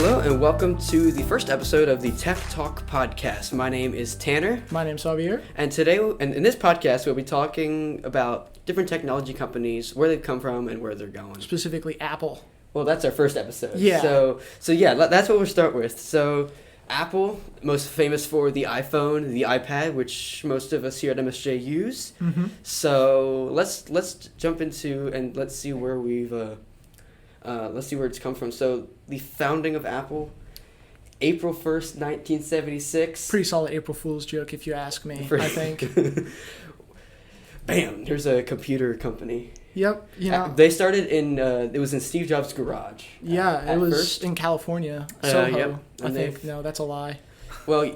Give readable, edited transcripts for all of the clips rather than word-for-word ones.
Hello and welcome to the first episode of the Tech Talk podcast. My name is Tanner. My name's Javier. And today, in this podcast, we'll be talking about different technology companies, where they've come from and where they're going. Specifically Apple. Well, that's our first episode. Yeah. So yeah, that's what we'll start with. So Apple, most famous for the iPhone, the iPad, which most of us here at MSJ use. Mm-hmm. So let's jump into and let's see where it's come from. So the founding of Apple, April 1st, 1976. Pretty solid April Fool's joke, if you ask me, I think. Bam! Here's a computer company. Yep. They started it was in Steve Jobs' garage. Yeah, it was first. in California, Soho, yep. I think. No, that's a lie. Well,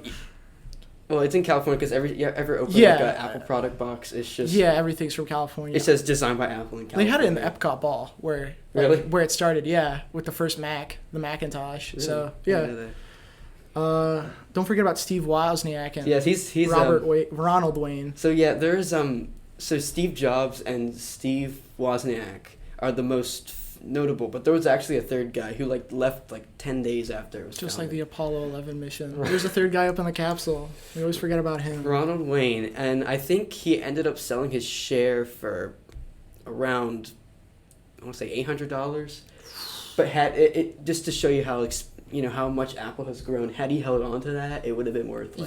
it's in California because ever open like an Apple product box, it's just... Yeah, everything's from California. It says designed by Apple in California. They had it in the Epcot Ball, where it started, with the first Mac, the Macintosh. Really? So, yeah. Don't forget about Steve Wozniak and he's Ronald Wayne. So, yeah, there's... So Steve Jobs and Steve Wozniak are the most notable, but there was actually a third guy who left 10 days after it was just founded. like the Apollo 11 mission. There's a third guy up in the capsule. We always forget about him. Ronald Wayne, and I think he ended up selling his share for around, I want to say $800, but had it just to show you how how much Apple has grown. Had he held on to that, it would have been worth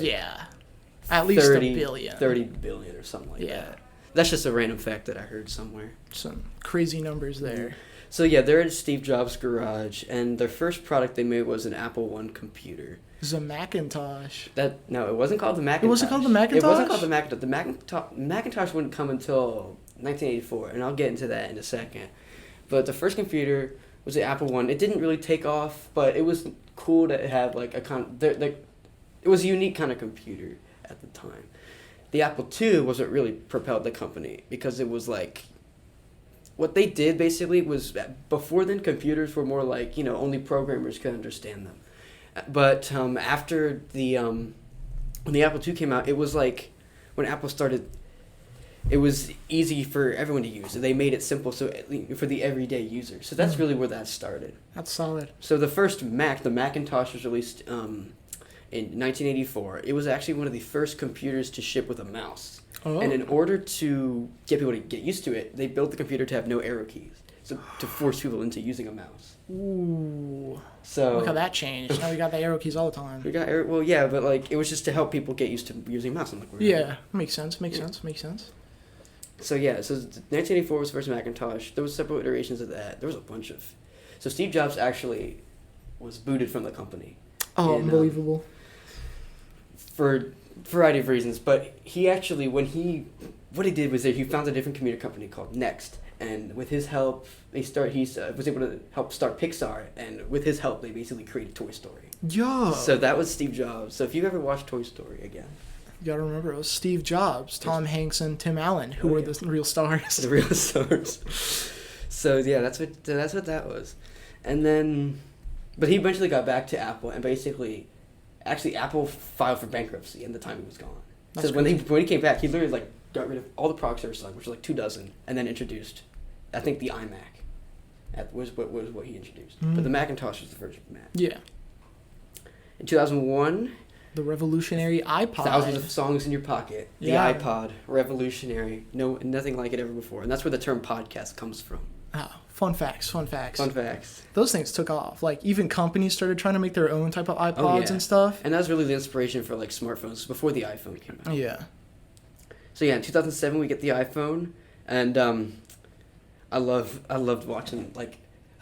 at least 30 billion. 30 billion or something like that. That's just a random fact that I heard somewhere. Some crazy numbers there. So yeah, they're in Steve Jobs' garage, and their first product they made was an Apple I computer. It was a Macintosh. No, it wasn't called the Macintosh. It wasn't called the Macintosh? It wasn't called the Macintosh. The Macintosh wouldn't come until 1984, and I'll get into that in a second. But the first computer was the Apple I. It didn't really take off, but it was cool to have it was a unique kind of computer at the time. The Apple II was what really propelled the company, because it was what they did basically was, before then computers were more only programmers could understand them. But after when the Apple II came out, it was when Apple started, it was easy for everyone to use. They made it simple for the everyday user. So that's really where that started. That's solid. So the first Mac, the Macintosh, was released in 1984. It was actually one of the first computers to ship with a mouse. Oh. And in order to get people to get used to it, they built the computer to have no arrow keys, so to force people into using a mouse. Ooh. So look how that changed. Now we got the arrow keys all the time. We got arrow. Well, yeah, but it was just to help people get used to using a mouse. Makes sense. Makes sense. So yeah, 1984 was the first Macintosh. There was several iterations of that. There was a bunch of. So Steve Jobs actually was booted from the company. Oh, unbelievable. For a variety of reasons, but he actually, what he did was that he found a different computer company called Next, and with his help, he was able to help start Pixar, and with his help, they basically created Toy Story. Yeah. So that was Steve Jobs. So if you've ever watched Toy Story again, you gotta remember it was Steve Jobs, Tom Hanks, and Tim Allen who were the real stars. The real stars. So yeah, that's what that was, and then, but he eventually got back to Apple, and basically. Actually, Apple filed for bankruptcy in the time he was gone. So when he came back, he literally got rid of all the products they were selling, which was 24, and then introduced, I think, the iMac. Was what he introduced. Mm-hmm. But the Macintosh was the first Mac. Yeah. In 2001. The revolutionary iPod. Thousands of songs in your pocket. The iPod, revolutionary. No, nothing like it ever before, and that's where the term podcast comes from. Oh, fun facts. Fun facts. Those things took off. Even companies started trying to make their own type of iPods and stuff. And that was really the inspiration for smartphones before the iPhone came out. Yeah. So yeah, in 2007 we get the iPhone, and I loved watching.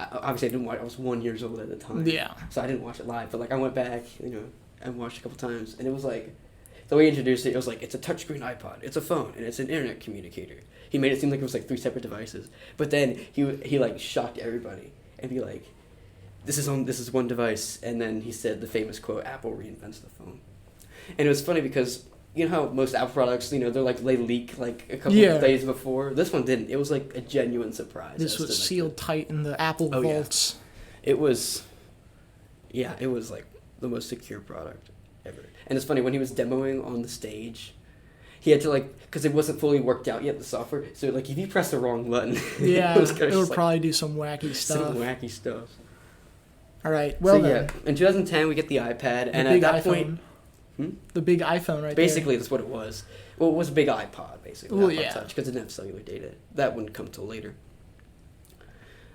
Obviously I didn't watch. I was 1 year old at the time. Yeah. So I didn't watch it live, but I went back, and watched a couple times, and it was the way he introduced it was it's a touchscreen iPod, it's a phone, and it's an internet communicator. He made it seem like it was 3 separate devices, but then he shocked everybody and be this is one device, and then he said the famous quote, "Apple reinvents the phone," and it was funny because you know how most Apple products, they leak a couple of days before. This one didn't. It was a genuine surprise. This was sealed tight in the Apple vaults. Yeah. It was the most secure product ever. And it's funny, when he was demoing on the stage, he had to because it wasn't fully worked out yet, the software. So if you press the wrong button, it would probably do some wacky stuff. All right. Well, so, then. In 2010, we get the iPad, and at that point... The big iPhone right Basically, there. that's what it was. Well, it was a big iPod, basically. Well, iPod Touch, because it didn't have cellular data. That wouldn't come till later.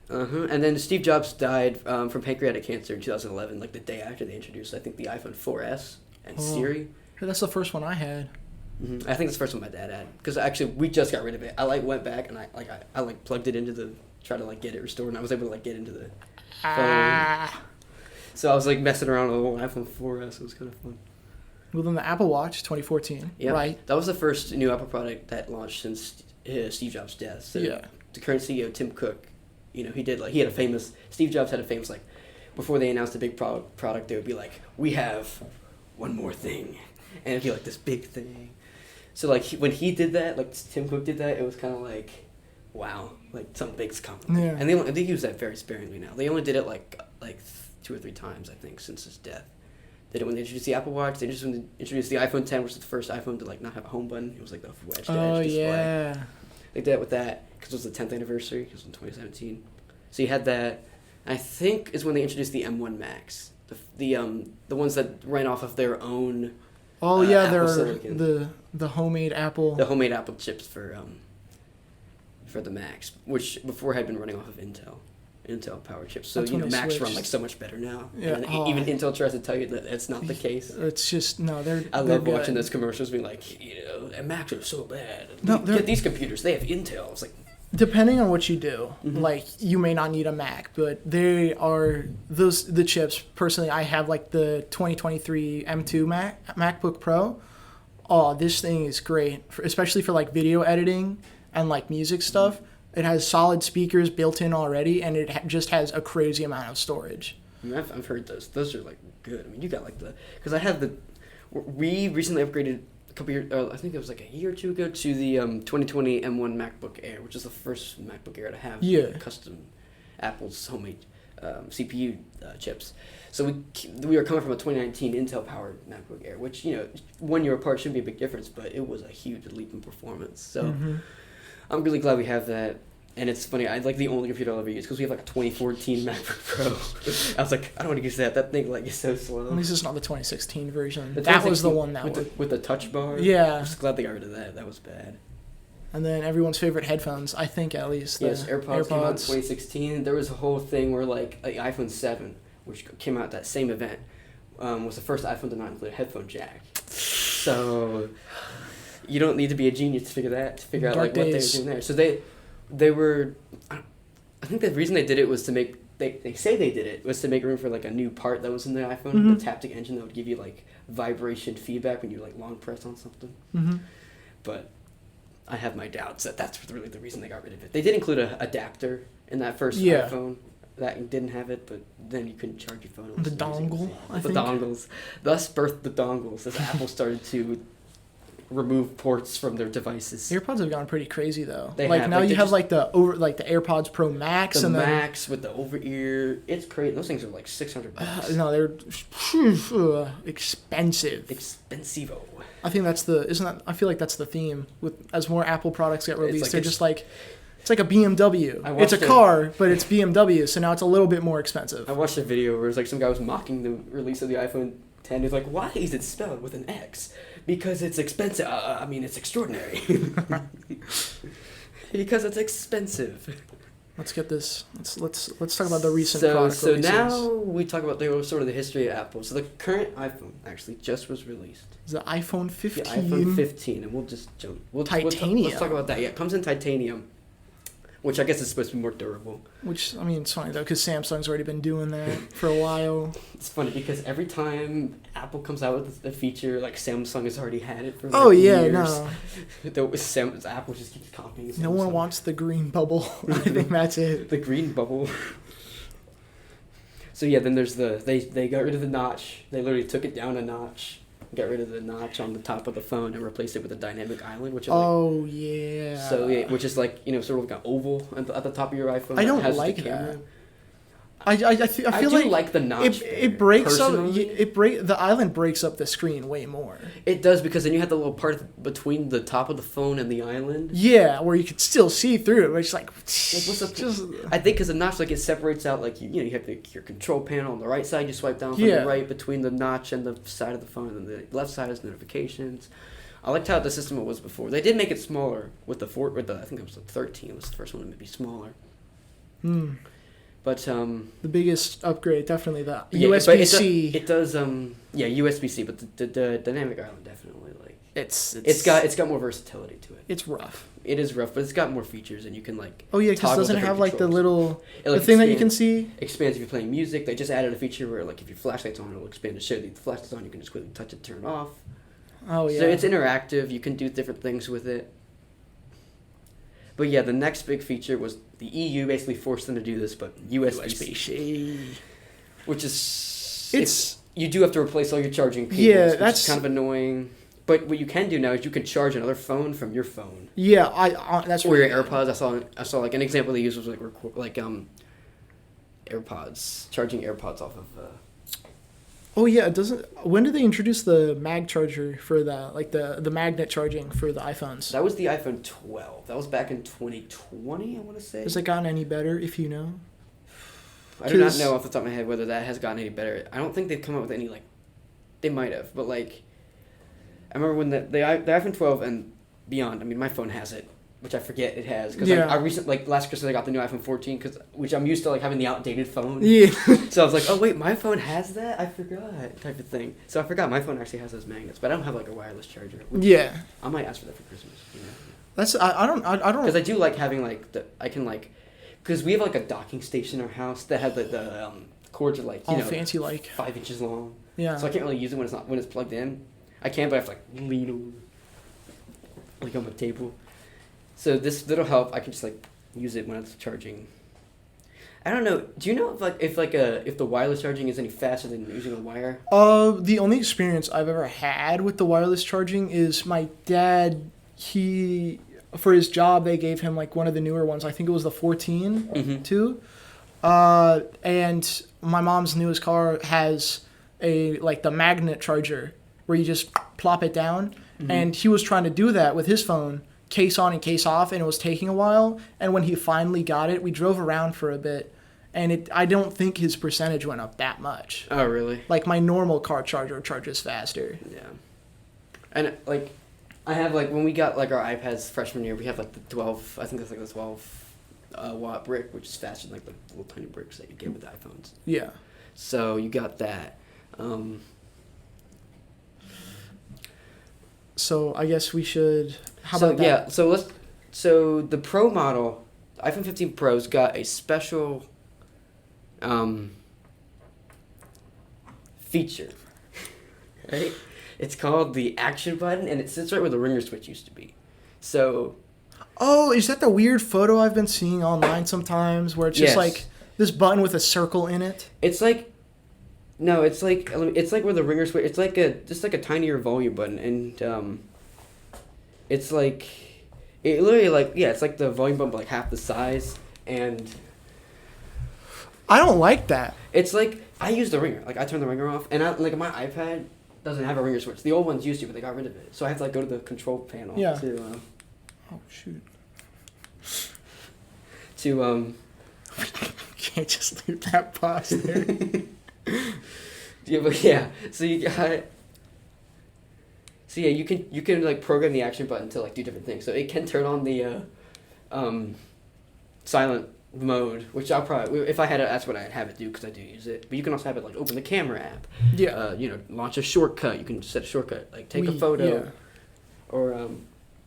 And then Steve Jobs died from pancreatic cancer in 2011, like the day after they introduced, I think, the iPhone 4S and Siri. That's the first one I had. I think it's the first one my dad had, because actually we just got rid of it. I went back and I plugged it into the get it restored, and I was able to get into the phone. So I was messing around with the iPhone 4S. It was kind of fun. Well, then the Apple Watch 2014. Yeah, right. That was the first new Apple product that launched since Steve Jobs' death. So the current CEO, Tim Cook, he had a famous. Steve Jobs had a famous before they announced a big product, they would be like, "We have one more thing," and it'd be this big thing. So when he did that, Tim Cook did that, it was kind of wow, something big's coming. Yeah. And they use that very sparingly now. They only did it like 2 or 3 times, I think, since his death. They did it when they introduced the Apple Watch. They introduced the iPhone 10, which was the first iPhone to not have a home button. It was the wedged edge display. Yeah. They did it with that because it was the 10th anniversary. It was in 2017. So you had that. I think is when they introduced the M1 Max, the ones that ran off of their own. Oh yeah, Apple they're silicon. the homemade Apple. The homemade Apple chips for the Macs, which before had been running off of Intel power chips. So Macs run so much better now. Yeah. And even Intel tries to tell you that it's not the case. It's just they're. I love good. watching those commercials being Macs are so bad. No, get these computers. They have Intel. It's depending on what you do, you may not need a Mac, but they are the chips. Personally, I have the 2023 M2 MacBook Pro. Oh, this thing is great, especially for video editing and because stuff. It has solid speakers built in already, and it just has a crazy amount of storage. I've heard those. Those are good. You got because I have we recently upgraded a couple years. I think it was a year or two ago to the 2020 M1 MacBook Air, which is the first MacBook Air to have custom Apple's homemade CPU chips. So we were coming from a 2019 Intel powered MacBook Air, which 1 year apart shouldn't be a big difference, but it was a huge leap in performance. So. I'm really glad we have that, and it's funny. I the only computer I'll ever use because we have a 2014 MacBook Pro. I was I don't want to use that. That thing is so slow. At least it's not the 2016 version. That was the one with the touch bar. Yeah. I'm just glad they got rid of that. That was bad. And then everyone's favorite headphones, I think at least. Yes, AirPods came out in 2016. There was a whole thing where the iPhone 7, which came out at that same event, was the first iPhone to not include a headphone jack. So. You don't need to be a genius to figure out what they were doing there. So they were, I think the reason they did it was to make they say they did it was to make room for a new part that was in the iPhone, the taptic engine that would give you vibration feedback when you long press on something. But I have my doubts that that's really the reason they got rid of it. They did include an adapter in that first iPhone that didn't have it, but then you couldn't charge your phone. The dongle, I think. The dongles. Thus birthed the dongles as Apple started to remove ports from their devices. AirPods have gone pretty crazy though. They have. Now you have the AirPods Pro Max and Max with the over ear. It's crazy. Those things are $600. No, they're expensive. Expensivo. I think I feel like that's the theme as more Apple products get released. They're just it's like a BMW. It's a car, but it's BMW, so now it's a little bit more expensive. I watched a video where it was some guy was mocking the release of the iPhone 10. He's why is it spelled with an X? Because it's expensive. It's extraordinary. Because it's expensive. Let's get this. Let's talk about the recent product So releases. now we talk about sort of the history of Apple. So the current iPhone actually just was released. It's the iPhone 15. The iPhone 15, and we'll just jump. Titanium. Let's talk about that. Yeah, it comes in titanium, which I guess is supposed to be more durable. Which, it's funny, though, because Samsung's already been doing that for a while. It's funny, because every time Apple comes out with a feature, Samsung has already had it for years. No. Apple just keeps copying Samsung. No one wants the green bubble. I think that's it. The green bubble. So, yeah, then there's they got rid of the notch. They literally took it down a notch. Got rid of the notch on the top of the phone and replaced it with a dynamic island, which is So which is sort of an oval at the top of your iPhone. I don't like that. I feel I do like the notch. it breaks up. Personally. The island breaks up the screen way more. It does, because then you have the little part between the top of the phone and the island. Yeah, where you can still see through it. But it's like What's up? just I think because the notch, like, it separates out, like, you have your control panel on the right side. You swipe down from Yeah. the right between the notch and the side of the phone, and the left side is notifications. I liked how the system was before. They did make it smaller with the I think it was the 13 was the first one to be smaller. But the biggest upgrade, definitely the yeah, USB-C. It does USB-C, but the dynamic island definitely, like, It's got more versatility to it. It's rough. It is rough, but it's got more features, and you can, like, Oh yeah, because it doesn't have like the little It, like, the thing that you can see. expands if you're playing music. They just added a feature where, like, if your flashlight's on, it'll expand to show that the flashlight's on. You can just quickly touch it, turn it off. Oh yeah. So it's interactive. You can do different things with it. But yeah, the next big feature was the EU basically forced them to do this, but USB-C, which is you do have to replace all your charging cables. Yeah, which that's is kind of annoying. But what you can do now is you can charge another phone from your phone. Yeah, that's Or your AirPods. I saw like an example they used was like AirPods, charging AirPods off of. Oh yeah, it doesn't. When did they introduce the mag charger for that? Like the magnet charging for the iPhones? That was the iPhone 12. That was back in 2020, I want to say. Has it gotten any better? If you know. I do not know off the top of my head whether that has gotten any better. I don't think they've come up with any, like, they might have, but, like, I remember when the iPhone 12 and beyond. I mean, my phone has it, which I forget it has, because I recently, like, last Christmas I got the new iPhone 14, which I'm used to, like, having the outdated phone. Yeah. So I was like, oh wait, my phone has that? I forgot, type of thing. So I forgot my phone actually has those magnets, but I don't have, like, a wireless charger. Yeah. I might ask for that for Christmas. You know? That's I don't. Because I do like having, like, because we have, like, a docking station in our house that has the cords are, like, all fancy, like 5 inches long. Yeah. So I can't really use it when it's plugged in. I can, but I have to, like, lean over, like, on the table. So that'll help. I can just, like, use it when it's charging. I don't know. Do you know if the wireless charging is any faster than using a wire? The only experience I've ever had with the wireless charging is my dad. For his job, they gave him like one of the newer ones. I think it was the 14 too. And my mom's newest car has the magnet charger where you just plop it down. And he was trying to do that with his phone, case on and case off, and it was taking a while. And when he finally got it, we drove around for a bit, and I don't think his percentage went up that much. Oh, really? Like my normal car charger charges faster. Yeah. And, like, I have, like, when we got, like, our iPads freshman year, we have, like, the 12, I think that's, like, the 12 watt brick, which is faster than, like, the little tiny bricks that you get with the iPhones. Yeah. So you got that. So I guess we should. How about that? Yeah. So the Pro model, the iPhone 15 Pro's got a special feature. Right? It's called the action button, and it sits right where the ringer switch used to be. So. Oh, is that the weird photo I've been seeing online sometimes, where it's just like this button with a circle in it? It's like. No, it's like where the ringer switch. It's like just like a tinier volume button, and it's like it literally it's like the volume button, but like half the size, and I don't like that. it's like I use the ringer. Like I turn the ringer off, and my iPad doesn't have a ringer switch. The old ones used to, but they got rid of it. So I have to like go to the control panel. Yeah. Oh shoot. To Can't just leave that pause there. So you got. So yeah, you can like program the action button to like do different things. So it can turn on the silent mode, which I'll probably, if I had it, that's what I'd have it do because I do use it. But you can also have it like open the camera app. Yeah. Launch a shortcut. You can set a shortcut, like take a photo. Yeah. Or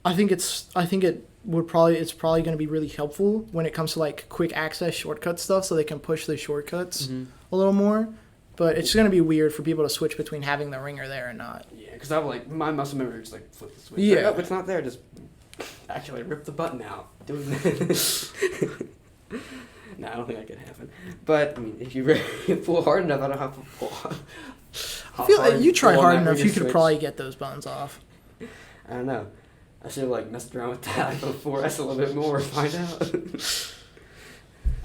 I think it's probably going to be really helpful when it comes to like quick access shortcut stuff, so they can push the shortcuts a little more. But it's going to be weird for people to switch between having the ringer there and not. Yeah, because I would like my muscle memory just like flip the switch. Yeah. Like, oh, it's not there. Just actually rip the button out. Do it. No, I don't think that could happen. But I mean, if you pull hard enough, I don't have to pull. I feel like you try hard enough, you could probably get those buttons off. I don't know. I should have like messed around with that iPhone 4S a little bit more and find out.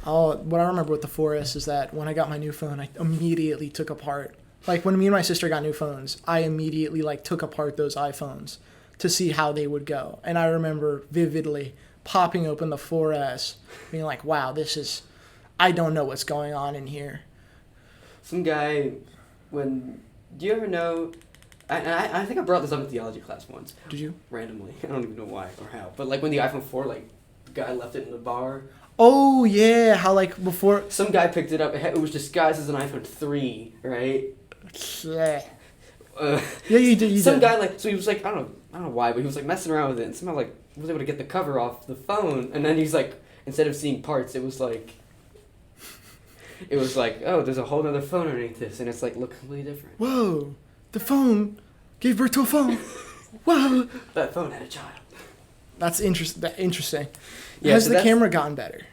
What I remember with the 4S is that when I got my new phone, I immediately took apart. Like when me and my sister got new phones, I immediately like took apart those iPhones to see how they would go. And I remember vividly popping open the 4S, being like, "Wow, I don't know what's going on in here." Some guy, do you ever know? I think I brought this up in theology class once. Did you? Randomly, I don't even know why or how. But like when the iPhone 4, like the guy left it in the bar. Oh yeah, how like before some guy picked it up. It was disguised as an iPhone 3, right? Yeah. Yeah, you did. Some guy so he was like, I don't know why, but he was like messing around with it, and somehow like was able to get the cover off the phone, and then he's like, instead of seeing parts, it was like, oh, there's a whole other phone underneath this, and it's like look completely different. Whoa, the phone gave birth to a phone. Whoa, that phone had a child. That's interesting. Yeah, Has the camera gotten better?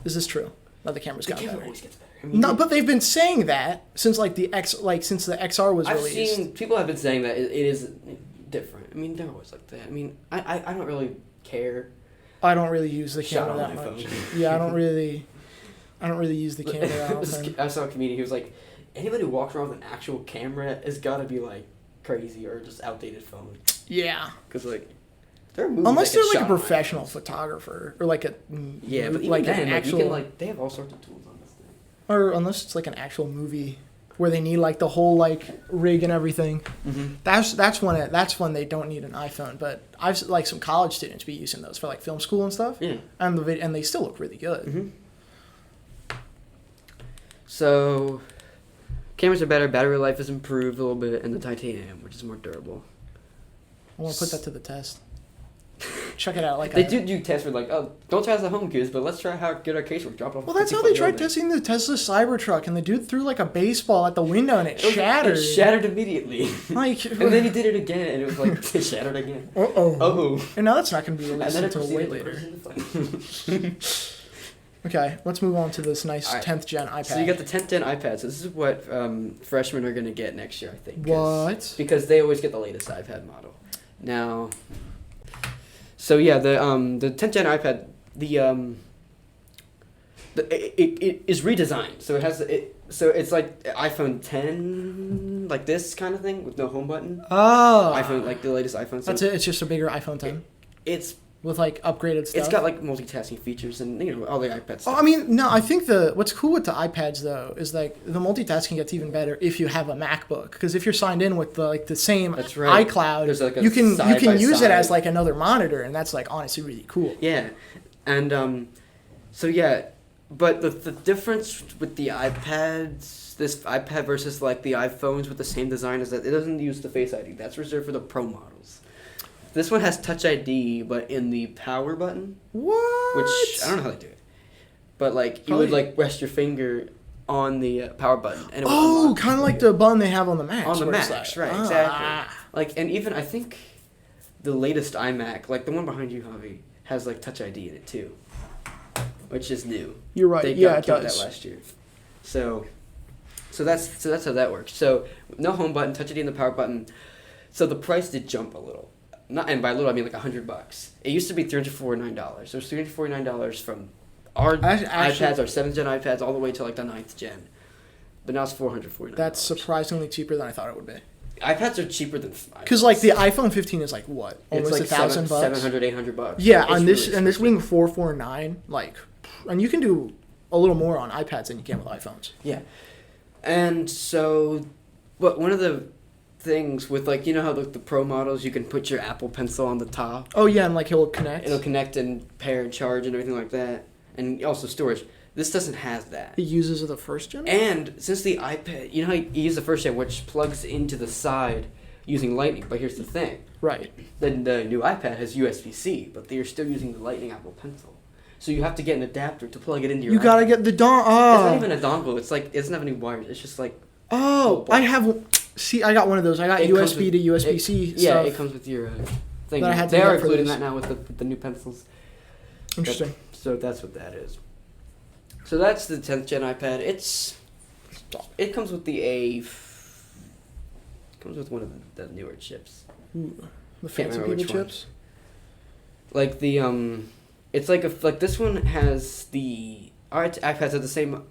Is this true? That the camera's gotten better. Always gets better. I mean, no, but they've been saying that since like since the XR was released. Seen people have been saying that it is different. I mean, they're always like that. I mean, I don't really care. I don't really use the camera that much. Yeah, I don't really use the camera that often. I saw a comedian who was like, anybody who walks around with an actual camera has got to be like crazy or just outdated phone. Yeah. Because like, there are movies unless they're like a professional photographer or like a but even like then, an actual you can, they have all sorts of tools on this thing. Or unless it's like an actual movie where they need like the whole like rig and everything. Mm-hmm. That's when they don't need an iPhone. But I've like some college students be using those for like film school and stuff. Yeah. And they still look really good. Mm-hmm. So, cameras are better. Battery life is improved a little bit, and the titanium, which is more durable. I want to put that to the test. Check it out. Like they do tests for like, oh, don't test the home keys, but let's try how good our case will drop off. Well, that's how they tried testing the Tesla Cybertruck, and the dude threw like a baseball at the window, and it shattered. It shattered immediately. Like, and then he did it again, and it was like it shattered again. Oh. And now that's not going to be released until way later. Okay, let's move on to this nice 10th gen iPad. So you got the 10th gen iPad. So this is what freshmen are going to get next year, I think. What? Because they always get the latest iPad model. Now. So yeah, the 10th gen iPad, it is redesigned. So it has so it's like iPhone 10, like this kind of thing with no home button. Oh. iPhone, like the latest iPhone. So that's it. It's just a bigger iPhone 10. It's with like upgraded stuff. It's got like multitasking features and all the iPad stuff. Oh, I mean, no, I think what's cool with the iPads though is like the multitasking gets even better if you have a MacBook, because if you're signed in with the same iCloud, like you can use it as like another monitor, and that's like honestly really cool. Yeah, and so yeah, but the difference with the iPads, this iPad versus like the iPhones with the same design, is that it doesn't use the Face ID. That's reserved for the Pro models. This one has Touch ID, but in the power button. What? Which, I don't know how they do it. But, like, you would, like, rest your finger on the power button. And it would kind of like the button they have on the Macs. On the Macs, right, exactly. Like, and even, I think, the latest iMac, like, the one behind you, Javi, has, like, Touch ID in it, too. Which is new. You're right, it does. That last year. So that's how that works. So, no home button, Touch ID in the power button. So the price did jump a little. And by little, I mean like $100. It used to be $349. So it's $349 from our iPads, our 7th gen iPads, all the way to like the 9th gen. But now it's $449. That's surprisingly cheaper than I thought it would be. iPads are cheaper than because like the iPhone 15 is like what, almost it's like $1,000, $700, $800. Yeah, on this really and this being $449, like, and you can do a little more on iPads than you can with iPhones. Yeah, and so, but one of the things with like, you know how the Pro models, you can put your Apple Pencil on the top. Oh yeah, and like it'll connect and pair and charge and everything like that, and also storage. This doesn't have that. It uses the first gen? And since the iPad, you know how you use the first gen, which plugs into the side using Lightning, but here's the thing. Right. Then the new iPad has USB-C, but they're still using the Lightning Apple Pencil. So you have to get an adapter to plug it into your iPad. Gotta get the dongle. Oh. It's not even a dongle. It's like, it doesn't have any wires. It's just like... Oh, I got one of those. I got USB to USB-C stuff. Yeah, it comes with your thing. They are including that now with the new pencils. Interesting. So that's what that is. So that's the 10th gen iPad. It comes with comes with one of the newer chips. Ooh, the fancy people chips. Like the it's like this one has the our iPads have the same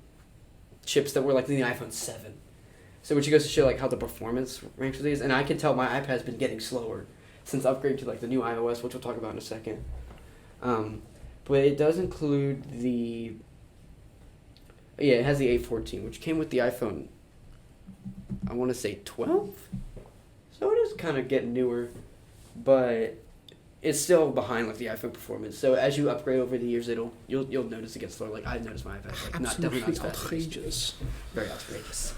chips that were like in the iPhone 7. So which goes to show like how the performance ranks for these, and I can tell my iPad's been getting slower since upgrading to like the new iOS, which we'll talk about in a second. But it does include it has the A14, which came with the iPhone, I want to say 12? So it is kind of getting newer, but it's still behind like the iPhone performance. So as you upgrade over the years, you'll notice it gets slower. Like I've noticed my iPad, like definitely not as fast. Outrageous. Very outrageous.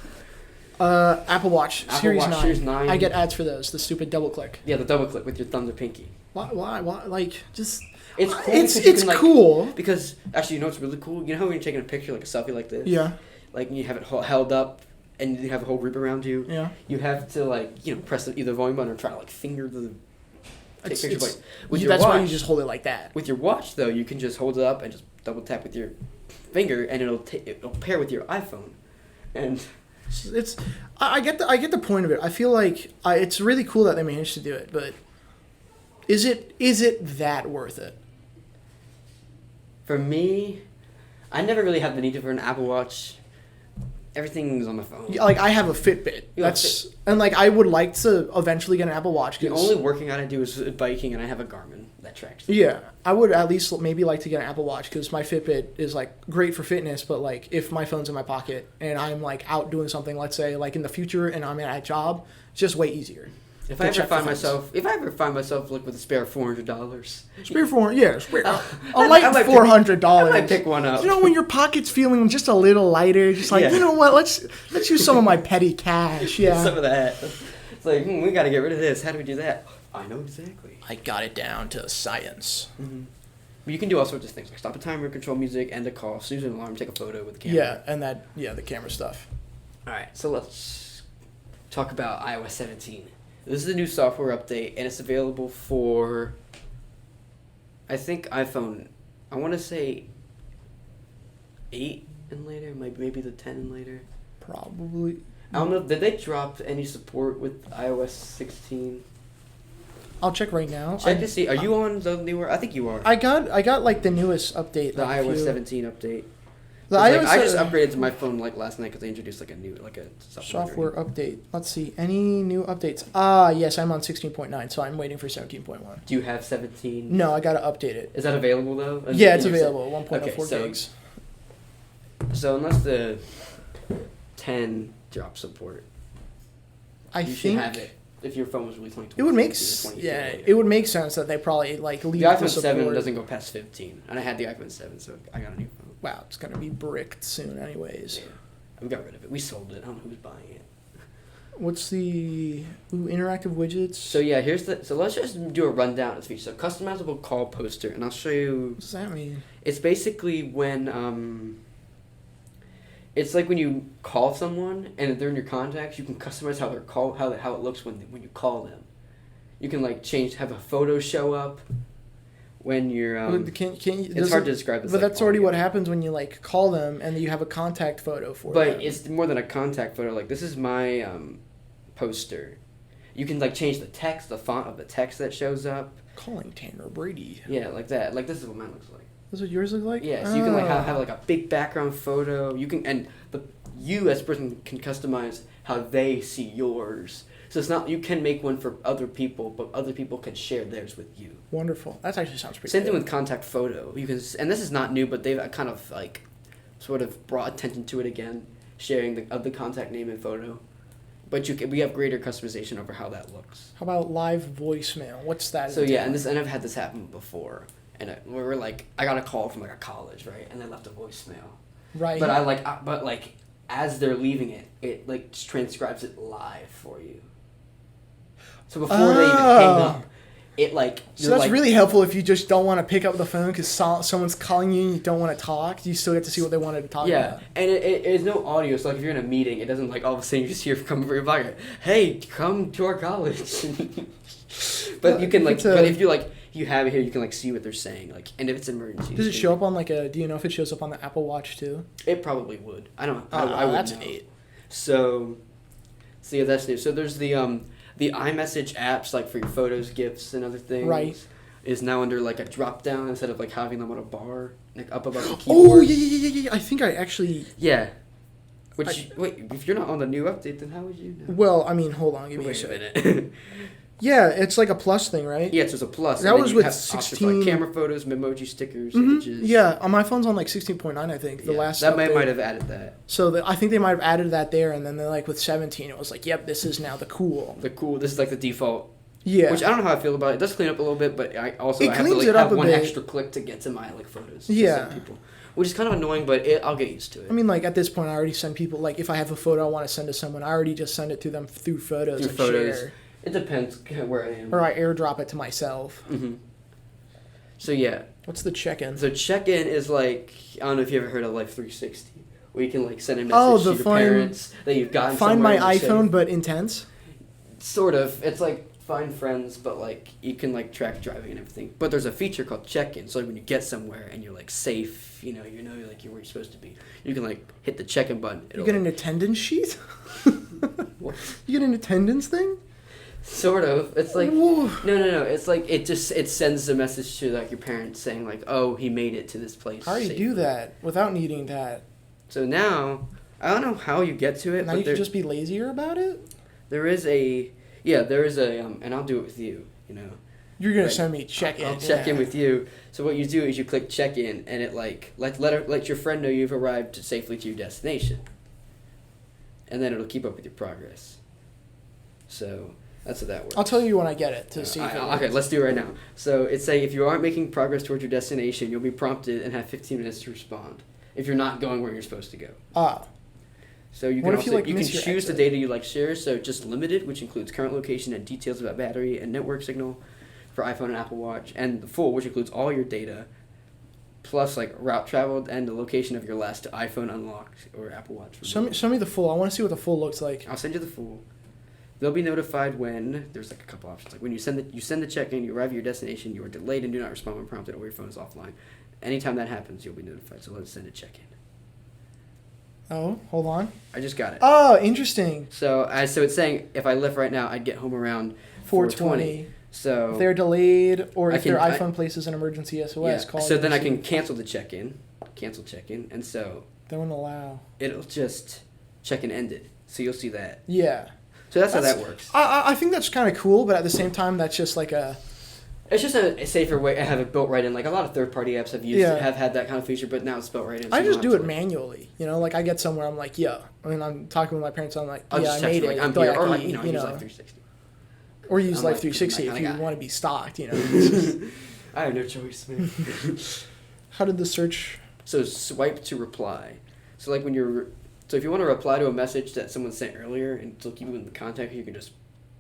Apple Watch Series 9. Series 9. I get ads for those. The stupid double click. Yeah, the double click with your thumb or pinky. Why? Like just. It's cool. It's can, like, cool. Because actually, you know what's really cool? You know how when you're taking a picture, like a selfie like this? Yeah. Like you have it held up, and you have a whole group around you. Yeah. You have to like press either volume button or try to like finger the. Take pictures like with your that's watch. why you just hold it like that. With your watch though, you can just hold it up and just double tap with your finger, and it'll pair with your iPhone, and. I get the point of it. I feel like it's really cool that they managed to do it, but is it that worth it? For me, I never really had the need for an Apple Watch. Everything's on my phone. Yeah, like I have a Fitbit. And like I would like to eventually get an Apple Watch. The only working out I do is biking, and I have a Garmin that tracks. Yeah, I would at least maybe like to get an Apple Watch because my Fitbit is like great for fitness. But like if my phone's in my pocket and I'm like out doing something, let's say like in the future, and I'm at a job, it's just way easier. If I ever find myself like with a spare $400, a light $400. I might pick one up. You know when your pocket's feeling just a little lighter, just like you know what, let's use some of my petty cash. Yeah, some of that. It's like we got to get rid of this. How do we do that? I know exactly. I got it down to science. Mm-hmm. You can do all sorts of things like stop a timer, control music, end a call, snooze an alarm, take a photo with the camera. Yeah, and the camera stuff. All right, so let's talk about iOS 17. This is a new software update, and it's available for, I think, iPhone, I want to say 8 and later, maybe the 10 and later. Probably. I don't know, did they drop any support with iOS 16? I'll check right now. Check to see, are you on the newer, I think you are. I got like the newest update. The iOS 17 update. I just upgraded to my phone like last night because they introduced like a new software update. Let's see, any new updates? Yes, I'm on 16.9, so I'm waiting for 17.1. Do you have 17? No, I gotta update it. Is that available though? Yeah, it's available. 1.04 gigs. So unless the 10 drop support, you should have it. If your phone was released in 2020, it would make sense that they probably like leave the iPhone support. 7 doesn't go past 15, and I had the iPhone 7, so I got a new phone. Wow, it's gonna be bricked soon, anyways. Yeah, we got rid of it. We sold it. I don't know who's buying it. What's the interactive widgets? So yeah, so let's just do a rundown of the feature. So customizable call poster, and I'll show you. What does that mean? It's basically when it's like when you call someone and they're in your contacts, you can customize how it looks when you call them. You can like have a photo show up when you're. It's hard to describe this. But that's already what happens when you like call them and you have a contact photo for them. But it's more than a contact photo. Like this is my poster. You can like change the text, the font of the text that shows up. Calling Tanner Brady. Yeah, like that. Like this is what mine looks like. That's what yours look like? Yeah, so you can like have like a big background photo. You can you as a person can customize how they see yours. So it's not you can make one for other people, but other people can share theirs with you. Wonderful. That actually sounds pretty. Same thing with contact photo. You can, and this is not new, but they've kind of like sort of brought attention to it again, sharing the contact name and photo. But we have greater customization over how that looks. How about live voicemail? What's that? So yeah, and I've had this happen before. And we were like, I got a call from like a college, right? And they left a voicemail. Right. But as they're leaving it, it like transcribes it live for you. So before they even hang up, it like. So that's really helpful if you just don't want to pick up the phone because someone's calling you and you don't want to talk. You still get to see what they wanted to talk about. Yeah, and it is no audio. So like if you're in a meeting, it doesn't like all of a sudden you just hear from your pocket, "Hey, come to our college." But you can but if you like. You have it here, you can like see what they're saying, like, and if it's an emergency. Does it show up on like do you know if it shows up on the Apple Watch too? It probably would. I don't. I would that's know. neat. So yeah, that's new. So there's the iMessage apps like for your photos, gifts, and other things. Right. is now under like a drop down instead of like having them on a bar, like up above the keyboard. Oh yeah. I think I actually. Yeah. Which wait, if you're not on the new update, then how would you know? Well, I mean, hold on, give me a Wait minute. Yeah, it's like a plus thing, right? Yeah, it's just a plus. That and then was you with have options 16 like camera photos, Memoji stickers, images. Yeah, on my phone's on like 16.9, I think. The last that update. might have added that. So I think they might have added that there, and then they're like with 17, it was like, yep, this is now the cool. This is like the default. Yeah. Which I don't know how I feel about it. It does clean up a little bit, but I have to like have one extra click to get to my like photos. Yeah. To send people, which is kind of annoying, but I'll get used to it. I mean, like at this point, I already send people, like if I have a photo I want to send to someone, I already just send it to them through photos share. It depends where I am. Or I airdrop it to myself. Mm-hmm. So yeah. What's the check-in? So check-in is like, I don't know if you ever heard of Life 360, where you can like send a message to your parents that you've gotten Find my iPhone, safe. but intense? Sort of. It's like find friends, but like you can like track driving and everything. But there's a feature called check-in. So like when you get somewhere and you're like safe, you know like you're where you're supposed to be, you can like hit the check-in button. You get an attendance sheet? What? You get an attendance thing? Sort of. It's like Whoa. no. It's like it sends a message to like your parents saying like, oh, he made it to this place. How do you do that without needing that? So now I don't know how you get to it. Now but you can just be lazier about it? There is a and I'll do it with you. You know. You're gonna send me check-in. I'll check in with you. So what you do is you click check in, and it like let your friend know you've arrived safely to your destination, and then it'll keep up with your progress. So. That's how that works. I'll tell you when I get it to see if it works. Okay, let's do it right now. So it's saying if you aren't making progress towards your destination, you'll be prompted and have 15 minutes to respond. If you're not going where you're supposed to go. Ah. So you can you can choose the data you like share. So just limited, which includes current location and details about battery and network signal for iPhone and Apple Watch, and the full, which includes all your data, plus like route traveled and the location of your last iPhone unlocked or Apple Watch. Show me the full. I want to see what the full looks like. I'll send you the full. They'll be notified when there's like a couple options. Like when you send the check-in, you arrive at your destination, you are delayed and do not respond when prompted, or your phone is offline. Anytime that happens, you'll be notified. So let's send a check-in. Oh, hold on. I just got it. Oh, interesting. So it's saying if I left right now, I'd get home around 4:20. So if they're delayed or if their iPhone places an emergency SOS, call. So then I can cancel the check-in, and so they won't allow. It'll just check-in ended. So you'll see that. Yeah. So that's how that works. I think that's kind of cool, but at the same time, that's just like a... It's just a safer way to have it built right in. Like a lot of third-party apps have had that kind of feature, but now it's built right in. So I just do it manually. You know, like I get somewhere, I'm like, yeah. I mean, I'm talking with my parents, I'm like, yeah, I made it. Like, I'm here, or like, use Life 360. Or use Life 360 if you want to be stocked, you know. I have no choice, man. How did the search... So swipe to reply. So like when you're... So if you want to reply to a message that someone sent earlier and still keep it in the contact, you can just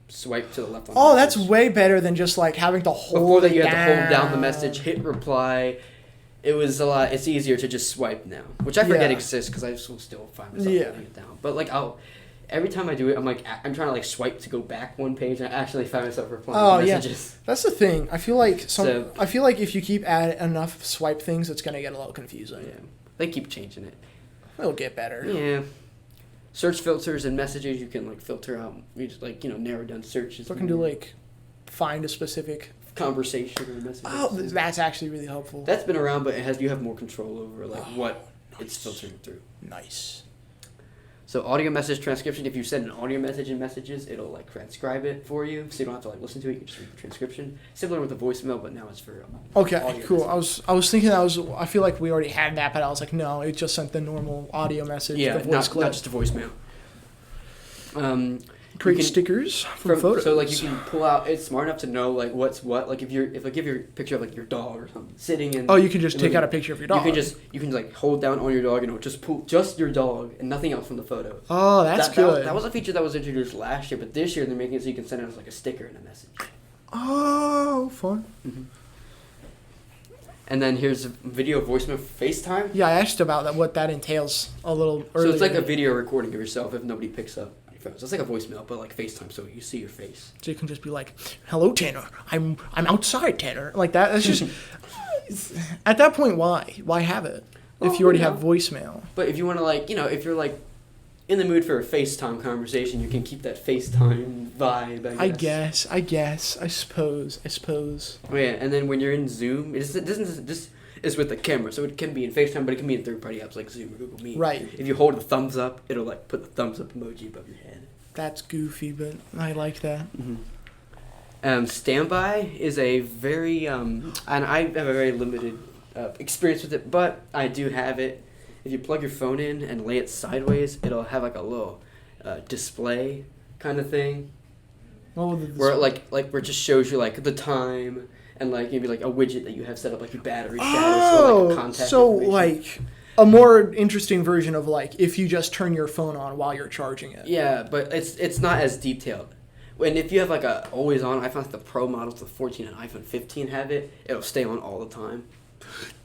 swipe to the left on the message. That's way better than just like having to hold Before that, you had to hold down the message, hit reply. It was a lot. It's easier to just swipe now, which I forget exists because I still find myself holding it down. But like every time I do it, I'm trying to like swipe to go back one page, and I actually find myself replying to messages. That's the thing. I feel like if you keep adding enough swipe things, it's gonna get a little confusing. Yeah, they keep changing it. It'll get better. Yeah. Search filters and messages, you can like filter out, you just like, narrow down searches. So I can do like find a specific conversation or message. Oh, that's actually really helpful. That's been around, but you have more control over like what it's filtering through. Nice. So audio message transcription, if you send an audio message in messages, it'll like transcribe it for you, so you don't have to like listen to it. You can just read the transcription. Similar with the voicemail, but now it's for okay, cool. Message. I was thinking I feel like we already had that, but I was like, no, it just sent the normal audio message. Yeah, the voice clip. Not just a voicemail. Create stickers from photos. So like you can pull out. It's smart enough to know like what's what. Like if I give you a picture of like your dog or something sitting in. Oh, you can just take out a picture of your dog. You can like hold down on your dog and it'll just pull just your dog and nothing else from the photo. Oh, that's good. That was a feature that was introduced last year, but this year they're making it so you can send it as like a sticker and a message. Oh, fun. Mm-hmm. And then here's a video voicemail FaceTime. Yeah, I asked about that. What that entails a little earlier. So it's like a video recording of yourself if nobody picks up. So it's like a voicemail, but like FaceTime, so you see your face. So you can just be like, "Hello, Tanner. I'm outside, Tanner." Like that. That's just at that point. Why have it if you already have voicemail? But if you want to like, if you're like in the mood for a FaceTime conversation, you can keep that FaceTime vibe, I guess. I suppose. Oh yeah, and then when you're in Zoom, it doesn't just is with the camera, so it can be in FaceTime, but it can be in third-party apps like Zoom or Google Meet. Right. If you hold the thumbs up, it'll like put the thumbs up emoji above your head. That's goofy, but I like that. Standby is a very and I have a very limited experience with it, but I do have it. If you plug your phone in and lay it sideways, it'll have like a little display kind of thing. Oh, where it just shows you like the time and like maybe like a widget that you have set up, like your battery status or like a contact information. Like a more interesting version of like if you just turn your phone on while you're charging it. Yeah, but it's not as detailed. And if you have like a always on iPhone, like the Pro models, the 14 and iPhone 15 have it, it'll stay on all the time.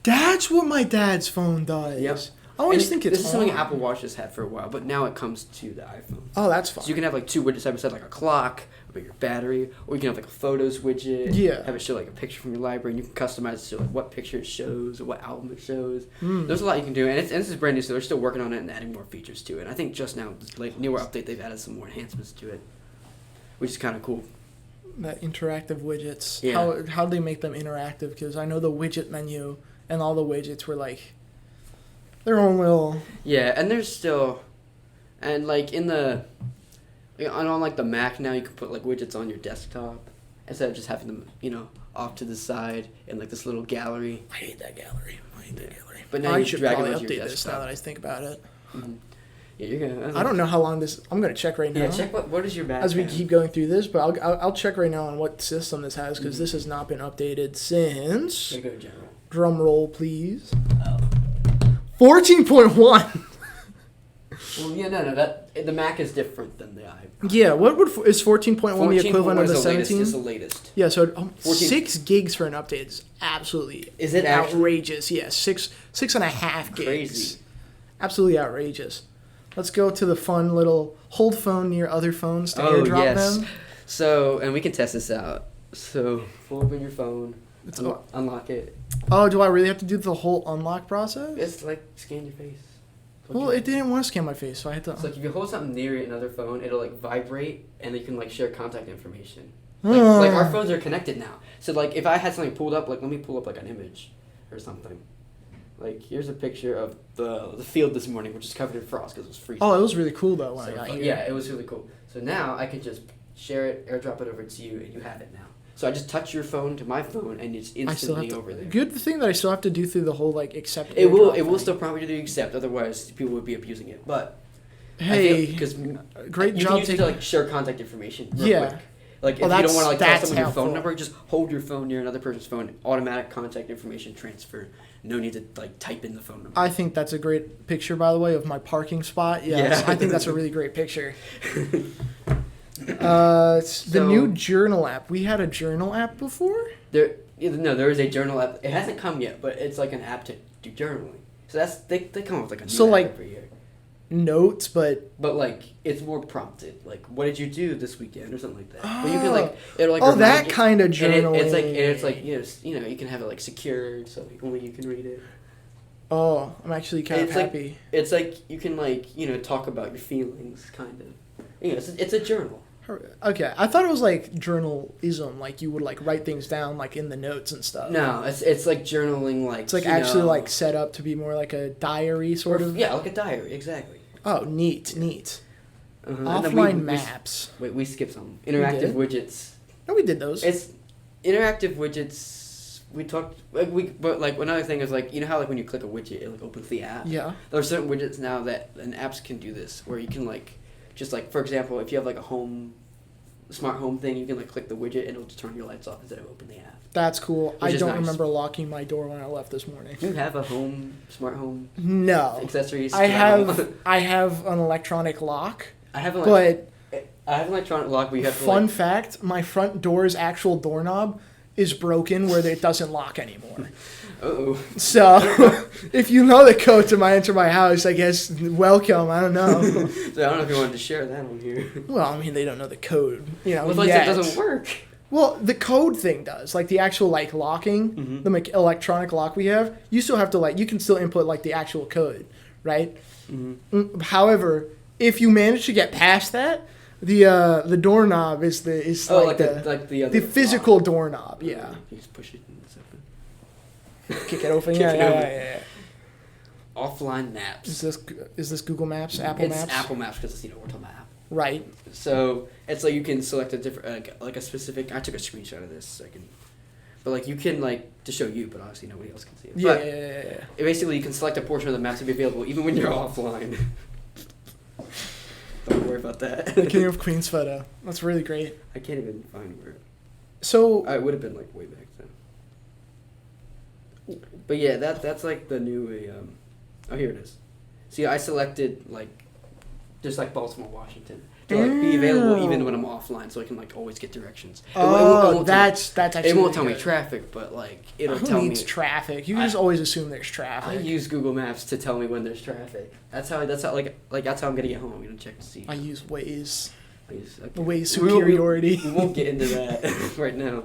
That's what my dad's phone does. Yep. I always think it's this is something Apple Watch has had for a while, but now it comes to the iPhone. Oh, that's fine. So you can have like two widgets side by side, like a clock about your battery, or you can have like a photos widget. Yeah. Have it show like a picture from your library, and you can customize it to like what picture it shows or what album it shows. There's a lot you can do, and this is brand new, so they're still working on it and adding more features to it. And I think just now, like newer update, they've added some more enhancements to it, which is kind of cool. That interactive widgets. Yeah. How do they make them interactive? Because I know the widget menu and all the widgets were like their own little. Yeah, and there's still, and like on like the Mac now, you can put like widgets on your desktop instead of just having them, off to the side in like this little gallery. I hate that gallery. But now I you should drag probably them onto your update this desktop. now that I think about it. Mm-hmm. Yeah, you're gonna. I don't know how long this. I'm gonna check right now. Yeah, check what is your Mac as we have? keep going through this, but I'll check right now on what system this has because this has not been updated since. Go general. Drum roll, please. 14.1. Well, yeah, no, the Mac is different than the iPhone. Yeah, is 14.1 the equivalent of the 17? It's the latest. Yeah, so 6 gigs for an update is absolutely outrageous. Yeah, 6.5 gigs. Crazy. Absolutely outrageous. Let's go to the fun little hold phone near other phones to airdrop them. So, and we can test this out. So, open your phone, unlock it. Oh, do I really have to do the whole unlock process? It's like scan your face. Well, it didn't want to scan my face, so I had to. So, like, if you hold something near another phone, it'll like vibrate, and you can like share contact information. Like our phones are connected now. So, like, if I had something pulled up, like let me pull up like an image or something. Like, here's a picture of the field this morning, which is covered in frost because it was freezing. Oh, it was really cool though when I got here. Yeah, it was really cool. So now I can just share it, airdrop it over to you, and you have it now. So I just touch your phone to my phone, and it's instantly over there. Good thing that I still have to do through the whole like accept. It will still prompt you to accept, otherwise people would be abusing it. But hey, because great you job can use it to like share contact information. Real quick. Like if you don't want to like tell someone your phone number, just hold your phone near another person's phone. Automatic contact information transfer. No need to like type in the phone number. I think that's a great picture, by the way, of my parking spot. Yes, yeah. I think that's a really great picture. The new journal app. We had a journal app before? There is a journal app. It hasn't come yet, but it's like an app to do journaling. So they come up with like a new app every year. Notes, but like it's more prompted. Like, what did you do this weekend or something like that. But you can like it'll like that kind of journaling. It's like you can have it like secured so only you can read it. Oh, I'm actually kind of happy. Like, it's like you can like talk about your feelings, kind of. It's a journal. Okay, I thought it was like journalism, like you would like write things down like in the notes and stuff. No, it's like journaling, like it's like actually like set up to be more like a diary sort of. Yeah, like a diary, exactly. Oh, neat. Offline maps. We skipped some interactive widgets. No, we did those. It's interactive widgets. We talked but like another thing is like how like when you click a widget it like opens the app. Yeah. There are certain widgets now and apps can do this where you can like just like for example if you have like a smart home thing you can like click the widget and it'll just turn your lights off instead of open the app. That's cool. I don't remember locking my door when I left this morning. Do you have a smart home? No. Accessories? I have an electronic lock. I have an electronic lock, but you have to Fun fact, my front door's actual doorknob is broken where it doesn't lock anymore. Uh-oh. So, if you know the code to enter my house, I guess welcome. I don't know. So I don't know if you wanted to share that on here. Well, I mean, they don't know the code. Well, it doesn't work. Well, the code thing does. Like, the actual, like, locking, the electronic lock we have, you still have to, like, you can still input, like, the actual code, right? Mm-hmm. However, if you manage to get past that, the doorknob is the physical doorknob. Yeah. You just push it and it's open. Kick it open. Kick it open. Yeah. Offline maps. Is this Google Maps? Apple Maps? It's Apple Maps because we're talking about Apple. Right. So it's like you can select a different like a specific. I took a screenshot of this second, but like you can like to show you, but obviously nobody else can see it. Yeah. It basically, you can select a portion of the map to be available even when you're offline. Don't worry about that. The King of Queens photo. That's really great. I can't even find where. So It would have been like way back then. But yeah, that's like the new. Oh, here it is. See, I selected like just like Baltimore, Washington, to like be available even when I'm offline, so I can like always get directions. That's actually. It won't tell me traffic, but like it'll tell me. Who needs traffic? You can just always assume there's traffic. I use Google Maps to tell me when there's traffic. That's how that's how I'm gonna get home. I'm gonna check to see. I use Waze. Okay. Waze superiority. We won't get into that right now.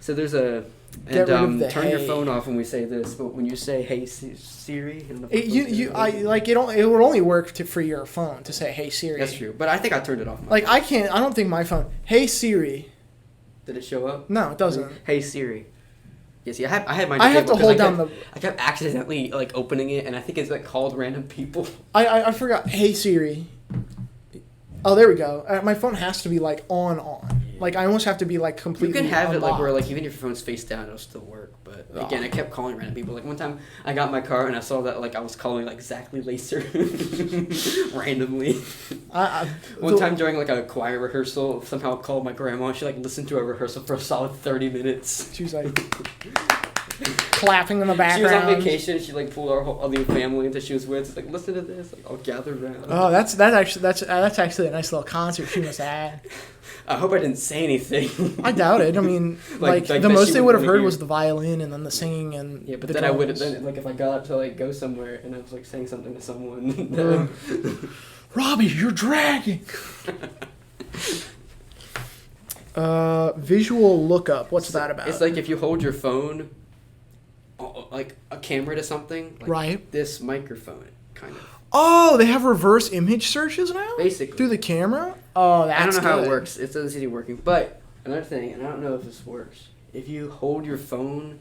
So there's a. Get rid of the turn your hey. phone off when we say this, but when you say "Hey Siri," it will only work for your phone to say "Hey Siri." That's true, but I think I turned it off. I don't think my phone. Hey Siri. Did it show up? No, it doesn't. Hey Siri. Yes, yeah, I had mine. I have to hold down I kept accidentally like opening it, and I think it's like called random people. I forgot. Hey Siri. Oh, there we go. My phone has to be like on. Like I almost have to be like completely. You can have unlocked. it like where like even if your phone's face down, it'll still work. But again, I kept calling random people. Like one time, I got in my car and I saw that like I was calling like Zachary Lacer randomly. One time during like a choir rehearsal, somehow I called my grandma. And she like listened to a rehearsal for a solid 30 minutes. She was like clapping in the background. She was on vacation. She like pulled our whole other family that she was with. It's like, listen to this. Like, I'll gather around. Oh, that's actually a nice little concert she must have had. I hope I didn't say anything. I doubt it. I mean, like the most they would have heard was the violin and then the singing and yeah. But the then drums. I would have then like if I got up to like go somewhere and I was like saying something to someone. Robbie, you're dragging. Visual lookup. What's that about? It's like if you hold your phone, like a camera to something. Like right. This microphone, kind of. Oh, they have reverse image searches now? Basically. Through the camera? Oh, that's I don't know good. how it works. It doesn't seem to be working. But another thing, and I don't know if this works, if you hold your phone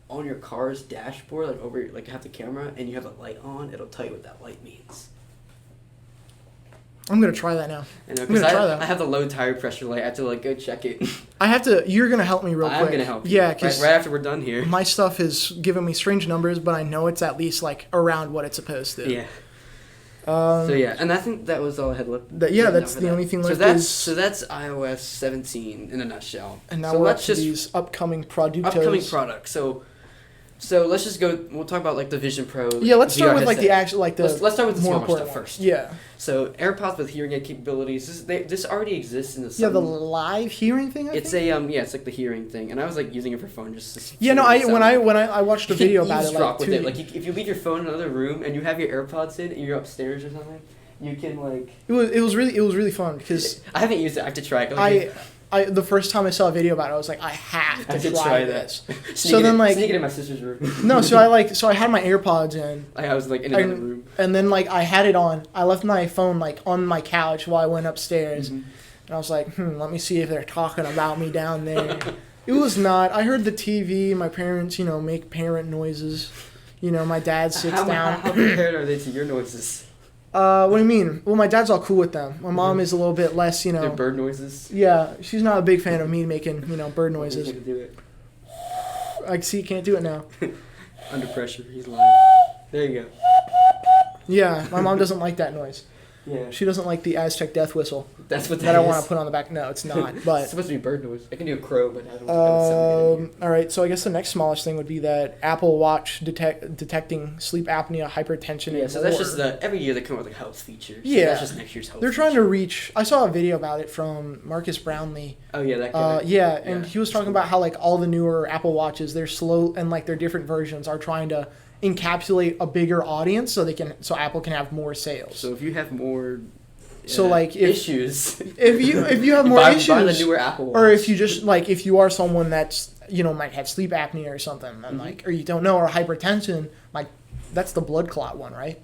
on your car's dashboard, like over, like you have the camera, and you have a light on, it'll tell you what that light means. I'm going to try that now. I know, because I have the low tire pressure light. I have to like go check it. You're going to help me real quick. I'm going to help you. Yeah, because right after we're done here. My stuff is giving me strange numbers, but I know it's at least like around what it's supposed to. Yeah. So yeah, and I think that was all I had left. That's the only thing left. So that's iOS 17 in a nutshell. And now we're up to these upcoming products. So let's just go. We'll talk about like the Vision Pro. Yeah, let's start with like the actual like the. Let's start with the more smaller important stuff first. Yeah. So AirPods with hearing aid capabilities. This already exists in the. Yeah, the live hearing thing. It's like the hearing thing, and I was like using it for phone just. When I watched a video about it, like with it. Like if you leave your phone in another room and you have your AirPods in and you're upstairs or something, you can like. It was really fun because I haven't used it. I have to try it. The first time I saw a video about it, I was like, I have to try this. So then sneak it in my sister's room. No, so I had my AirPods in. I was like in another room. And then like I had it on. I left my phone like on my couch while I went upstairs. Mm-hmm. And I was like, let me see if they're talking about me down there. It was not. I heard the TV, my parents, make parent noises. My dad sits down. How prepared are they to your noises? What do you mean? Well, my dad's all cool with them. My mom is a little bit less, They're bird noises? Yeah, she's not a big fan of me making, bird noises. Can't do it. I see, can't do it now. Under pressure, he's lying. There you go. Yeah, my mom doesn't like that noise. Yeah. She doesn't like the Aztec death whistle. That's what that I want to put on the back. No, it's not. But it's supposed to be bird noise. I can do a crow, but I don't. All right. So I guess the next smallest thing would be that Apple Watch detecting sleep apnea, hypertension. Yeah. And so that's just every year they come up with like health features. So yeah. That's just next year's health. They're trying to reach. I saw a video about it from Marcus Brownlee. Oh yeah, that guy. Yeah, and he was talking about how like all the newer Apple Watches, they're slow and like their different versions are trying to encapsulate a bigger audience so Apple can have more sales. So if you have more. So like issues. If you have more issues, buy the newer Apple Watch. Or if you just like if you are someone that's might have sleep apnea or something, and or you don't know, or hypertension, like that's the blood clot one, right?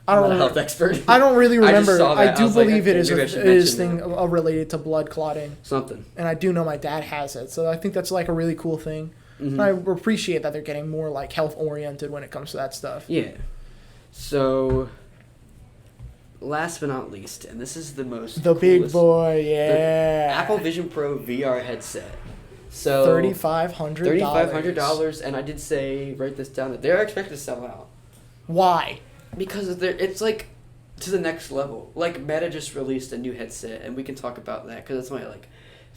I'm not a health expert. I don't really remember. saw that. I do was like, believe okay, it is maybe I a should it is mention thing that. related to blood clotting, Something. and I do know my dad has it. So I think that's like a really cool thing. Mm-hmm. And I appreciate that they're getting more like health oriented when it comes to that stuff. Yeah. So, last but not least, and this is the most The big coolest- boy, the yeah. Apple Vision Pro VR headset. So $3,500. and I did say write this down that they're expected to sell out Why? because it's like to the next level. Like Meta just released a new headset, and we can talk about that because it's only like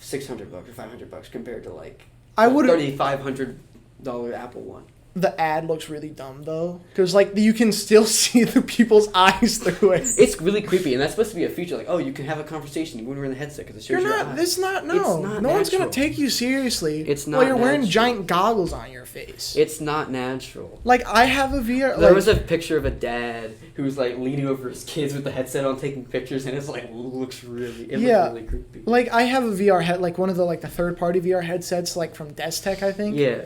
$600 or $500 compared to like I would. $3,500 Apple one. The ad looks really dumb though, because like you can still see the people's eyes through it. It's really creepy, and that's supposed to be a feature. Like, oh, you can have a conversation when you're in the headset because it shows You're your not. eyes. It's not. No. It's not no one's gonna natural. take you seriously. It's while not you're wearing natural. giant goggles on your face. It's not natural. Like I have a VR. There like, was a picture of a dad who was like leaning over his kids with the headset on, taking pictures, and it's like looks really creepy. Like I have a VR head, like one of the like the third party VR headsets, like from Destech, I think. Yeah.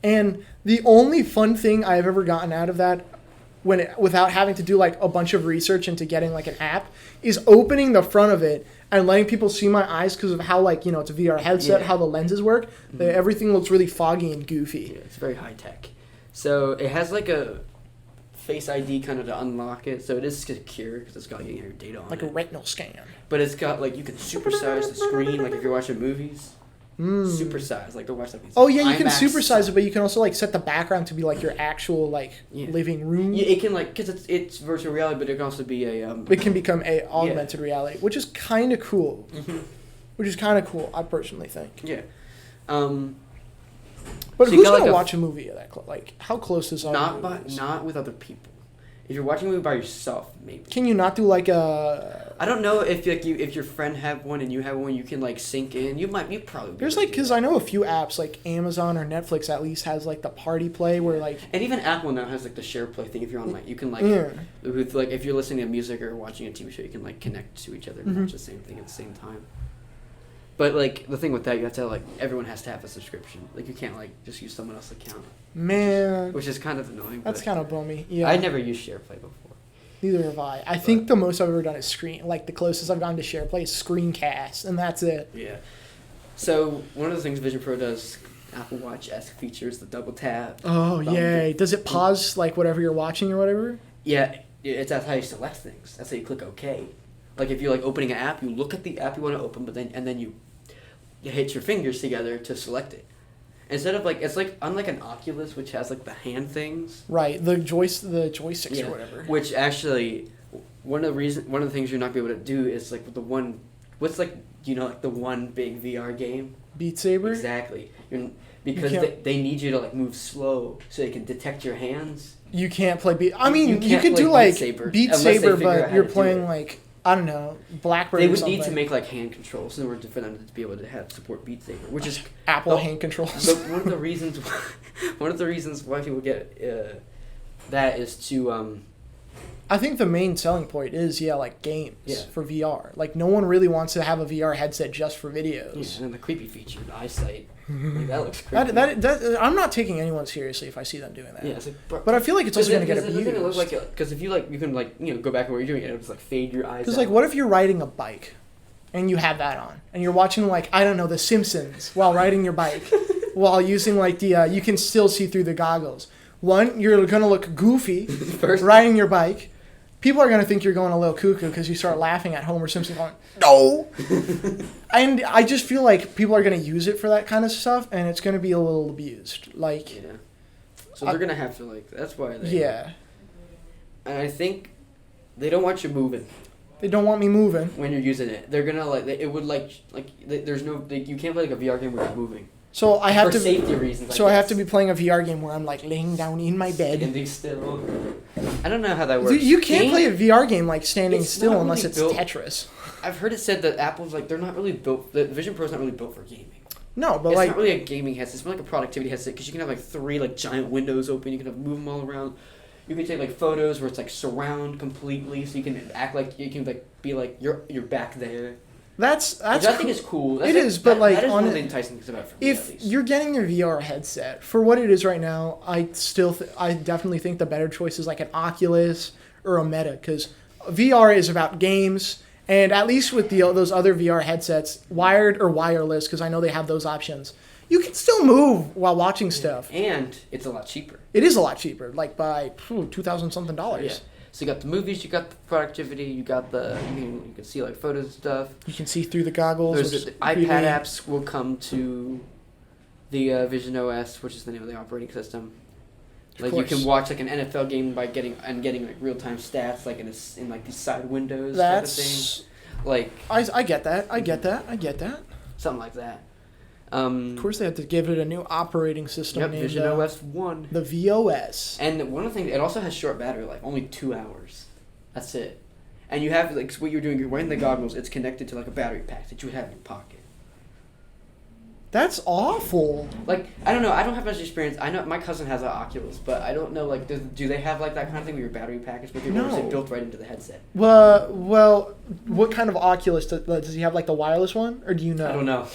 And the only fun thing I've ever gotten out of that, without having to do like a bunch of research into getting like an app, is opening the front of it and letting people see my eyes because of how like it's a VR headset, Yeah. how the lenses work. Mm-hmm. Everything looks really foggy and goofy. Yeah, it's very high tech. So it has like a Face ID kind of to unlock it, so it is secure because it's got your data on Like it. a retinal scan. But it's got like you can supersize the screen, like if you're watching movies. Mm. Supersize, like to watch something. Oh yeah, you can IMAX. supersize it, but you can also like set the background to be like your actual like Yeah. living room. Yeah, it can like because it's virtual reality, but it can also be a It can become a augmented reality, which is kind of cool. Mhm. Which is kind of cool, I personally think. Yeah. But So you who's got, gonna like, watch a movie of that? Like, how close is our movies? not with other people. If you're watching a movie by yourself, maybe. Can you not do like a? I don't know if like if your friend have one and you have one, you can like sync in. You probably. Be There's able like to do because that. I know a few apps like Amazon or Netflix at least has like the party play where like And even Apple now has like the share play thing. If you're on like you can like yeah. with like if you're listening to music or watching a TV show, you can like connect to each other and Mhm. watch the same thing at the same time. But like the thing with that, you have to like everyone has to have a subscription. Like you can't like just use someone else's account, Man, which is kind of annoying. that's but kind of bummy. Yeah, I never used SharePlay before. neither have I. I think the most I've ever done is screen. Like the closest I've gone to SharePlay is Screencast, and that's it. Yeah. So one of the things Vision Pro does, Apple Watch-esque features, the double tap. Oh Bump yay! it. Does it pause like whatever you're watching or whatever? Yeah, that's how you select things. That's how you click OK. Like if you're like opening an app, you look at the app you want to open, but then you hit your fingers together to select it. Instead of like it's like unlike an Oculus, which has like the hand things. Right, the joysticks Yeah. or whatever. Which actually, one of the things you're not gonna be able to do is like with the one. What's like like the one big VR game? Beat Saber. Exactly. Because can't- they need you to like move slow so they can detect your hands. You can't play Beat. I mean, You you can't could play do Beat like Saber Beat unless they Saber, figure out but how you're to do playing it. like I don't know, Blackbird. They or would something. need to make like hand controls in order for them to be able to have support Beat Saber, which is Apple Oh, hand controls. so one of the reasons why people get that is to I think the main selling point is like games Yeah. for VR. Like no one really wants to have a VR headset just for videos. and then the creepy feature, the eyesight. Like, that looks creepy. That I'm not taking anyone seriously if I see them doing that. Yeah, it's like, bro, But I feel like it's also going to get It's gonna look abused. like because if you like you can like go back and what you're doing and it's like fade your eyes. Because out. like, what if you're riding a bike, and you have that on, and you're watching like I don't know The Simpsons while riding your bike, while using like the you can still see through the goggles. One, you're gonna look goofy First- riding your bike. People are gonna think you're going a little cuckoo because you start laughing at Homer Simpson going no. And I just feel like people are gonna use it for that kind of stuff, and it's gonna be a little abused. Like Yeah. So they're gonna have to like. That's why. yeah, And I think they don't want you moving they don't want me moving. when you're using it. They're gonna like. It would there's no. You can't play like a VR game where you're moving. So I have For to. safety reasons. So I have to be playing a VR game where I'm like laying down in my bed. standing still. I don't know how that works. Dude, you can't play a VR game like standing It's still not unless really it's built- Tetris. I've heard it said that Apple's like they're not really built. The Vision Pro's not really built for gaming. No, but It's like not really a gaming headset. It's more like a productivity headset because you can have like 3 like giant windows open. You can have move them all around. You can take like photos where it's like surround completely, so you can act like you can like be like you're back there. that's Which I think cool. is cool. It is, but, like, that is on one of it- the enticing things about it for me, If at least. you're getting your VR headset for what it is right now, I definitely think the better choice is like an Oculus or a meta, because VR is about games, and at least with those other VR headsets, wired or wireless, because I know they have those options, you can still move while watching stuff. And it's a lot cheaper. It is a lot cheaper, like by $2,000 something. Yeah. So you got the movies, you got the productivity, you got you can see like photos and stuff. You can see through the goggles. The iPad apps will come to the Vision OS, which is the name of the operating system. Like you can watch like an NFL game by getting like real time stats like in like these side windows. That's type of thing. Like I get that. I get that. Something like that. Of course, they have to give it a new operating system. Yep, named, Vision OS 1. The VOS. And one of the things, it also has short battery life, only 2 hours. That's it. And you have, like, so what you're doing, you're wearing the goggles, it's connected to, like, a battery pack that you would have in your pocket. That's awful. Like, I don't know, I don't have much experience. I know my cousin has an Oculus, but I don't know, like, do they have, like, that kind of thing where your battery pack is with you, or is it built right into the headset? Well, what kind of Oculus? Does he have, like, the wireless one, or do you know? I don't know.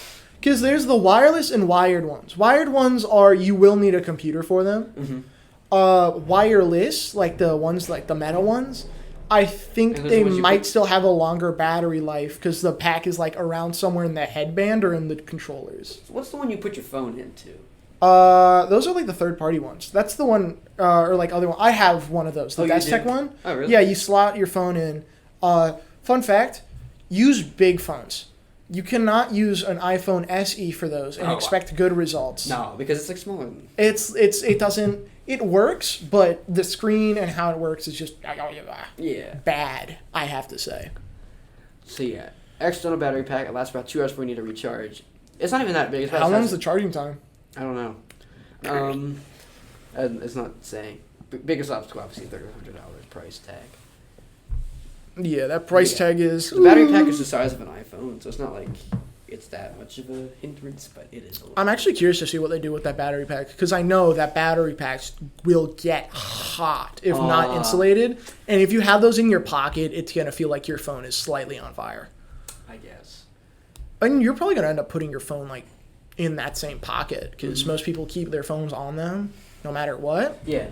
Because there's the wireless and wired ones. Wired ones are, you will need a computer for them. Mm-hmm. Wireless, like the ones, like the Meta ones, I think they might still have a longer battery life because the pack is like around somewhere in the headband or in the controllers. What's the one you put your phone into? Those are like the third-party ones. That's the one, or like other one. I have one of those. The Bestech one. Oh, really? Yeah, you slot your phone in. Fun fact, use big phones. You cannot use an iPhone SE for those and expect good results. No, because it's like smaller. It doesn't. It works, but the screen and how it works is just bad, I have to say. So yeah, external battery pack. It lasts about 2 hours before you need to recharge. It's not even that big. How long is the charging time? I don't know. It's not saying. Biggest obstacle, obviously, $300 price tag. Yeah, that price tag is... The battery pack is the size of an iPhone, so it's not like it's that much of a hindrance, but it is a little. I'm actually curious to see what they do with that battery pack, because I know that battery packs will get hot if not insulated. And if you have those in your pocket, it's going to feel like your phone is slightly on fire. I guess. And you're probably going to end up putting your phone like in that same pocket, because most people keep their phones on them no matter what. Yeah.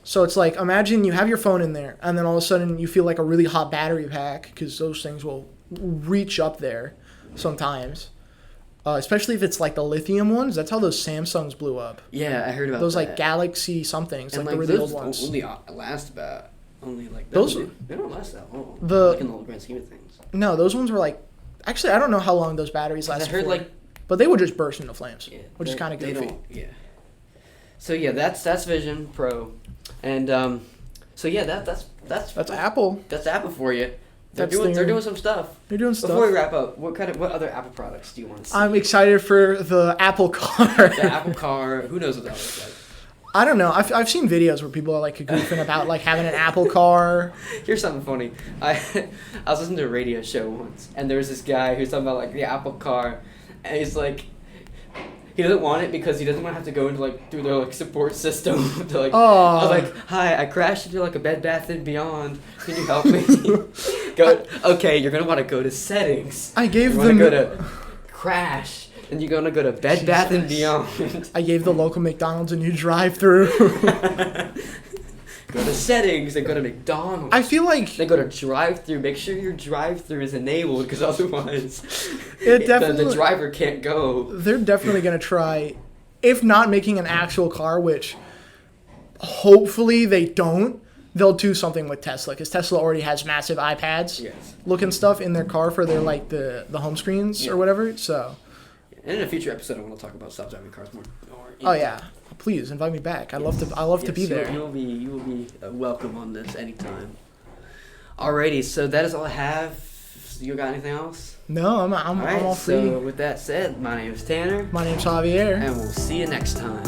So it's like, imagine you have your phone in there, and then all of a sudden you feel like a really hot battery pack, because those things will reach up there sometimes. Especially if it's like the lithium ones. That's how those Samsungs blew up. Yeah, I heard about those that. Like Galaxy somethings, and like the really those old ones. only last about those. They don't last that long. Like in the grand scheme of things. No, those ones were like. Actually, I don't know how long those batteries lasted. I heard for, but they would just burst into flames, which is kind of goofy. Yeah. So yeah, that's Vision Pro. And so yeah, that's Apple. That's Apple for you. They're doing some stuff. They're doing stuff. Before we wrap up, what other Apple products do you want to see? I'm excited for the Apple Car. The Apple Car. Who knows what that looks like? I don't know. I've seen videos where people are like goofing about like having an Apple Car. Here's something funny. I was listening to a radio show once, and there was this guy who's talking about like the Apple Car, and he's like. He doesn't want it because he doesn't want to have to go into like through their like support system to like. I was like, "Hi, I crashed into like a Bed Bath & Beyond. Can you help me?" Okay, you're gonna want to go to settings. I gave them. Go to crash, and you're gonna go to Bed Bath & Beyond. I gave the local McDonald's a new drive-through. Go to settings and go to McDonald's. I feel like then go to drive-through. Make sure your drive-through is enabled, because otherwise, the driver can't go. They're definitely gonna try, if not making an actual car, which hopefully they don't. They'll do something with Tesla, because Tesla already has massive iPads looking stuff in their car for their like the home screens or whatever. So, and in a future episode, I want to talk about self-driving cars more. Oh yeah. Please invite me back. I love to be there. You will be welcome on this anytime. Alrighty, so that is all I have. You got anything else? No, I'm all free. So with that said, my name is Tanner. My name's Javier. And we'll see you next time.